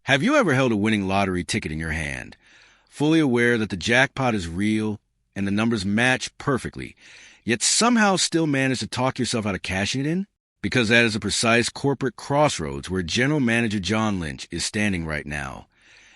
Have you ever held a winning lottery ticket in your hand, fully aware that the jackpot is real and the numbers match perfectly, yet somehow still manage to talk yourself out of cashing it in? Because that is a precise corporate crossroads where General Manager John Lynch is standing right now.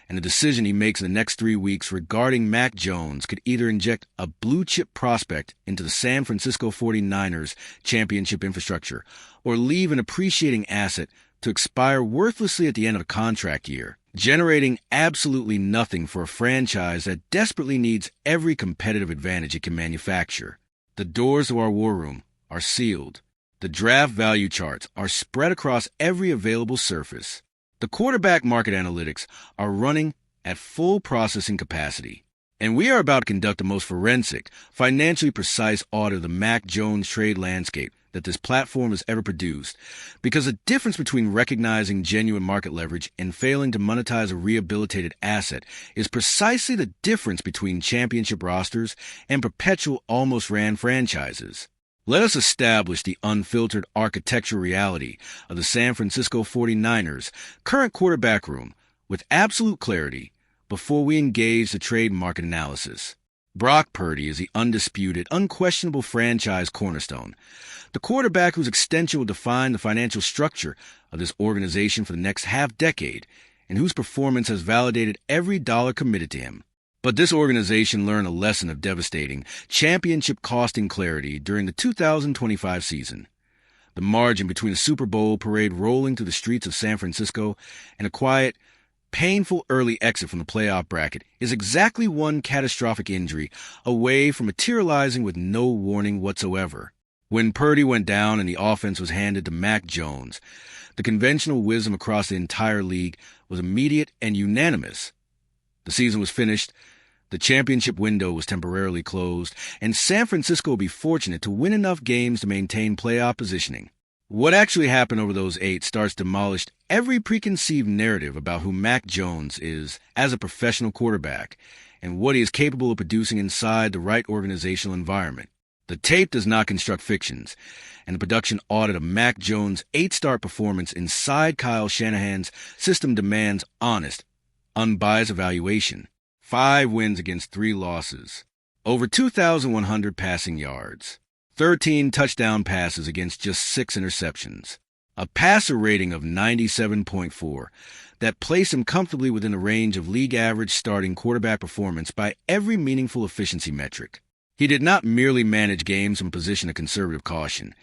And the decision he makes in the next 3 weeks regarding Mac Jones could either inject a blue-chip prospect into the San Francisco 49ers championship infrastructure or leave an appreciating asset to expire worthlessly at the end of a contract year, generating absolutely nothing for a franchise that desperately needs every competitive advantage it can manufacture. The doors of our war room are sealed. The draft value charts are spread across every available surface. The quarterback market analytics are running at full processing capacity, and we are about to conduct the most forensic, financially precise audit of the Mac Jones trade landscape that this platform has ever produced, because the difference between recognizing genuine market leverage and failing to monetize a rehabilitated asset is precisely the difference between championship rosters and perpetual almost-ran franchises. Let us establish the unfiltered architectural reality of the San Francisco 49ers' current quarterback room with absolute clarity before we engage the trade market analysis. Brock Purdy is the undisputed, unquestionable franchise cornerstone, the quarterback whose extension will define the financial structure of this organization for the next half-decade and whose performance has validated every dollar committed to him. But this organization learned a lesson of devastating, championship-costing clarity during the 2025 season. The margin between a Super Bowl parade rolling through the streets of San Francisco and a quiet, painful early exit from the playoff bracket is exactly one catastrophic injury away from materializing with no warning whatsoever. When Purdy went down and the offense was handed to Mac Jones, the conventional wisdom across the entire league was immediate and unanimous. The season was finished, the championship window was temporarily closed, and San Francisco would be fortunate to win enough games to maintain playoff positioning. What actually happened over those 8 starts demolished every preconceived narrative about who Mac Jones is as a professional quarterback and what he is capable of producing inside the right organizational environment. The tape does not construct fictions, and the production audit of Mac Jones' 8-start performance inside Kyle Shanahan's system demands honest, unbiased evaluation. 5 wins against 3 losses. Over 2,100 passing yards. 13 touchdown passes against just 6 interceptions. A passer rating of 97.4 that placed him comfortably within the range of league average starting quarterback performance by every meaningful efficiency metric. He did not merely manage games from a position of conservative caution.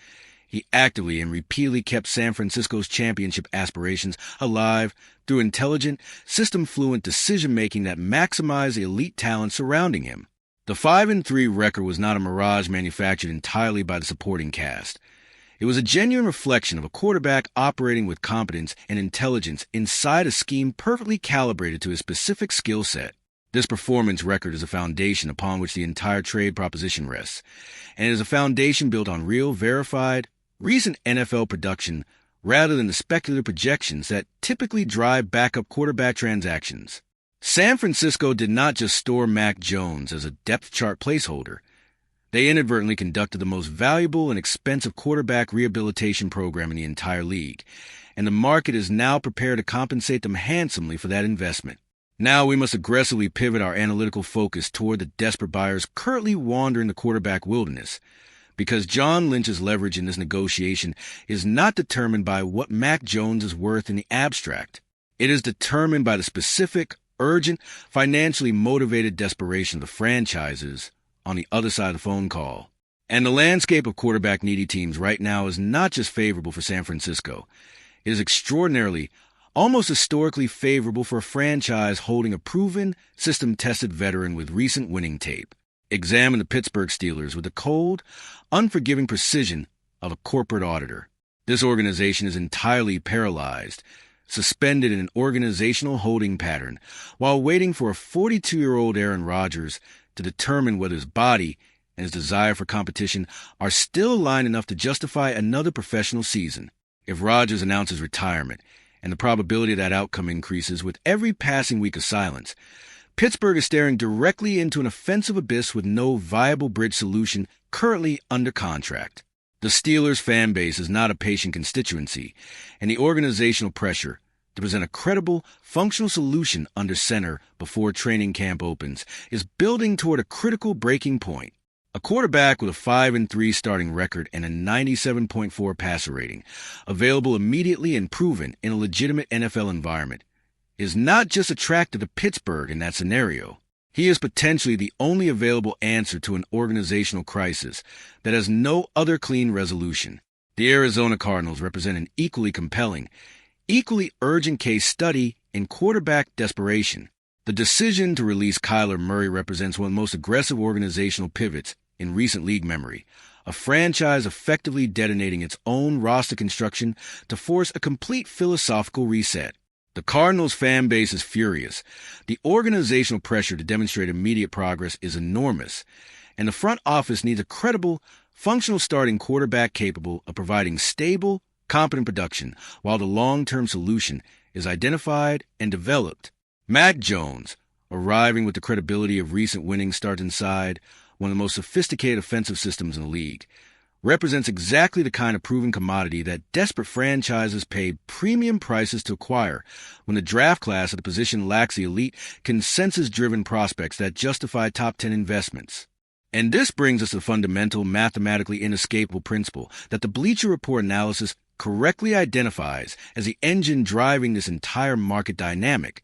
He actively and repeatedly kept San Francisco's championship aspirations alive through intelligent, system-fluent decision-making that maximized the elite talent surrounding him. The 5-3 record was not a mirage manufactured entirely by the supporting cast. It was a genuine reflection of a quarterback operating with competence and intelligence inside a scheme perfectly calibrated to his specific skill set. This performance record is a foundation upon which the entire trade proposition rests, and it is a foundation built on real, verified, recent NFL production rather than the speculative projections that typically drive backup quarterback transactions. San Francisco did not just store Mac Jones as a depth chart placeholder. They inadvertently conducted the most valuable and expensive quarterback rehabilitation program in the entire league, and the market is now prepared to compensate them handsomely for that investment. Now we must aggressively pivot our analytical focus toward the desperate buyers currently wandering the quarterback wilderness, because John Lynch's leverage in this negotiation is not determined by what Mac Jones is worth in the abstract. It is determined by the specific, urgent, financially motivated desperation of the franchises on the other side of the phone call. And the landscape of quarterback-needy teams right now is not just favorable for San Francisco. It is extraordinarily, almost historically favorable for a franchise holding a proven, system-tested veteran with recent winning tape. Examine the Pittsburgh Steelers with the cold, unforgiving precision of a corporate auditor. This organization is entirely paralyzed, suspended in an organizational holding pattern, while waiting for a 42-year-old Aaron Rodgers to determine whether his body and his desire for competition are still aligned enough to justify another professional season. If Rodgers announces retirement, and the probability of that outcome increases with every passing week of silence, Pittsburgh is staring directly into an offensive abyss with no viable bridge solution currently under contract. The Steelers fan base is not a patient constituency, and the organizational pressure, to present a credible, functional solution under center before training camp opens, is building toward a critical breaking point. A quarterback with a 5-3 starting record and a 97.4 passer rating, available immediately and proven in a legitimate NFL environment, is not just attractive to Pittsburgh in that scenario. He is potentially the only available answer to an organizational crisis that has no other clean resolution. The Arizona Cardinals represent an equally compelling, equally urgent case study in quarterback desperation. The decision to release Kyler Murray represents one of the most aggressive organizational pivots in recent league memory, a franchise effectively detonating its own roster construction to force a complete philosophical reset. The Cardinals fan base is furious. The organizational pressure to demonstrate immediate progress is enormous, and the front office needs a credible, functional starting quarterback capable of providing stable, competent production while the long-term solution is identified and developed. Mac Jones, arriving with the credibility of recent winning starts inside one of the most sophisticated offensive systems in the league, represents exactly the kind of proven commodity that desperate franchises pay premium prices to acquire when the draft class at the position lacks the elite, consensus-driven prospects that justify top 10 investments. And this brings us to the fundamental, mathematically inescapable principle that the Bleacher Report analysis correctly identifies as the engine driving this entire market dynamic.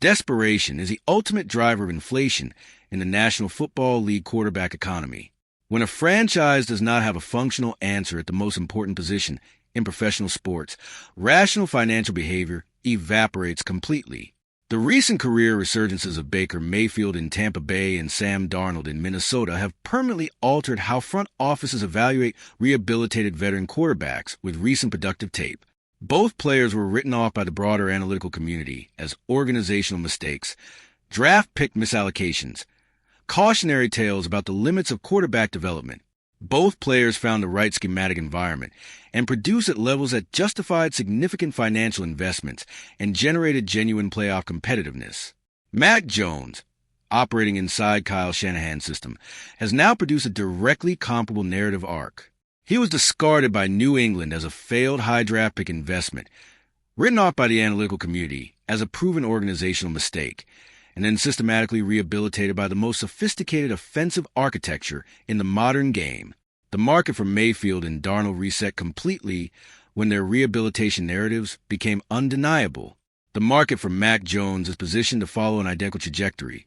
Desperation is the ultimate driver of inflation in the National Football League quarterback economy. When a franchise does not have a functional answer at the most important position in professional sports, rational financial behavior evaporates completely. The recent career resurgences of Baker Mayfield in Tampa Bay and Sam Darnold in Minnesota have permanently altered how front offices evaluate rehabilitated veteran quarterbacks with recent productive tape. Both players were written off by the broader analytical community as organizational mistakes, draft pick misallocations, cautionary tales about the limits of quarterback development. Both players found the right schematic environment and produced at levels that justified significant financial investments and generated genuine playoff competitiveness. Mac Jones, operating inside Kyle Shanahan's system, has now produced a directly comparable narrative arc. He was discarded by New England as a failed high draft pick investment, written off by the analytical community as a proven organizational mistake, and then systematically rehabilitated by the most sophisticated offensive architecture in the modern game. The market for Mayfield and Darnold reset completely when their rehabilitation narratives became undeniable. The market for Mac Jones is positioned to follow an identical trajectory,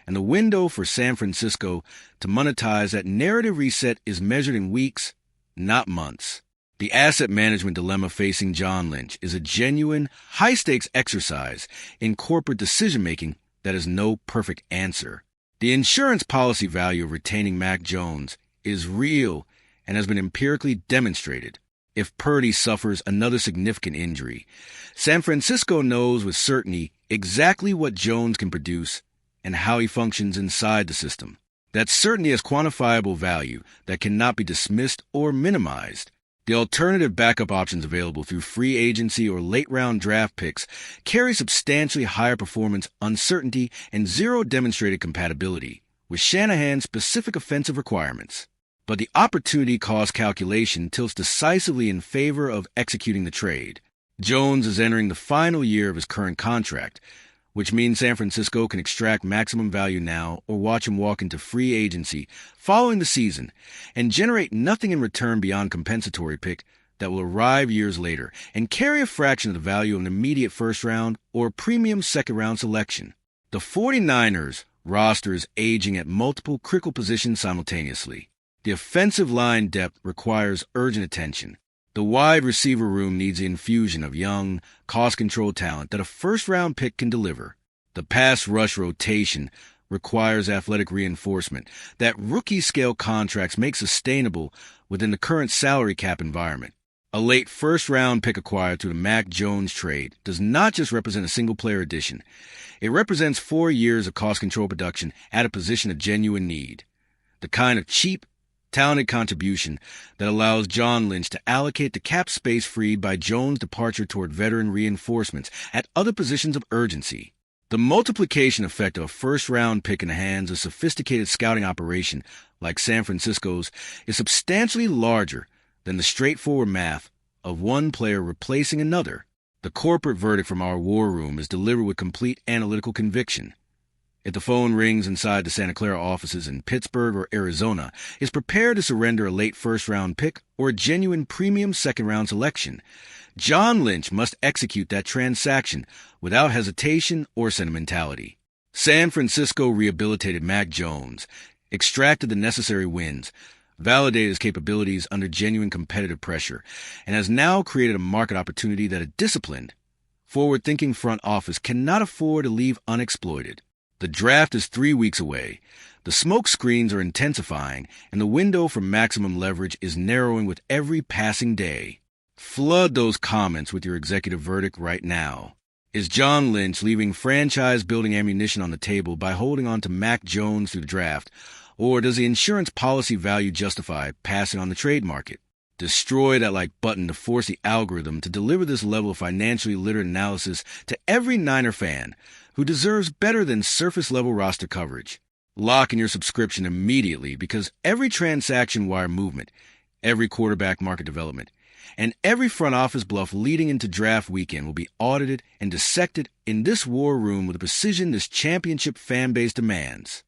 and the window for San Francisco to monetize that narrative reset is measured in weeks, not months. The asset management dilemma facing John Lynch is a genuine, high-stakes exercise in corporate decision-making that is no perfect answer. The insurance policy value of retaining Mac Jones is real and has been empirically demonstrated. If Purdy suffers another significant injury, San Francisco knows with certainty exactly what Jones can produce and how he functions inside the system. That certainty has quantifiable value that cannot be dismissed or minimized. The alternative backup options available through free agency or late-round draft picks carry substantially higher performance, uncertainty, and zero demonstrated compatibility with Shanahan's specific offensive requirements. But the opportunity cost calculation tilts decisively in favor of executing the trade. Jones is entering the final year of his current contract, which means San Francisco can extract maximum value now or watch him walk into free agency following the season and generate nothing in return beyond compensatory pick that will arrive years later and carry a fraction of the value of an immediate first-round or premium second-round selection. The 49ers roster is aging at multiple critical positions simultaneously. The offensive line depth requires urgent attention. The wide receiver room needs the infusion of young, cost-controlled talent that a first-round pick can deliver. The pass rush rotation requires athletic reinforcement that rookie-scale contracts make sustainable within the current salary cap environment. A late first-round pick acquired through the Mac Jones trade does not just represent a single-player addition. It represents 4 years of cost-control production at a position of genuine need. The kind of cheap, talented contribution that allows John Lynch to allocate the cap space freed by Jones' departure toward veteran reinforcements at other positions of urgency. The multiplication effect of a first-round pick in the hands of a sophisticated scouting operation like San Francisco's is substantially larger than the straightforward math of one player replacing another. The corporate verdict from our war room is delivered with complete analytical conviction. If the phone rings inside the Santa Clara offices in Pittsburgh or Arizona, is prepared to surrender a late first-round pick or a genuine premium second-round selection. John Lynch must execute that transaction without hesitation or sentimentality. San Francisco rehabilitated Mac Jones, extracted the necessary wins, validated his capabilities under genuine competitive pressure, and has now created a market opportunity that a disciplined, forward-thinking front office cannot afford to leave unexploited. The draft is 3 weeks away. The smoke screens are intensifying, and the window for maximum leverage is narrowing with every passing day. Flood those comments with your executive verdict right now. Is John Lynch leaving franchise-building ammunition on the table by holding on to Mac Jones through the draft, or does the insurance policy value justify passing on the trade market? Destroy that like button to force the algorithm to deliver this level of financially literate analysis to every Niner fan who deserves better than surface-level roster coverage. Lock in your subscription immediately because every transaction wire movement, every quarterback market development, and every front office bluff leading into draft weekend will be audited and dissected in this war room with the precision this championship fan base demands.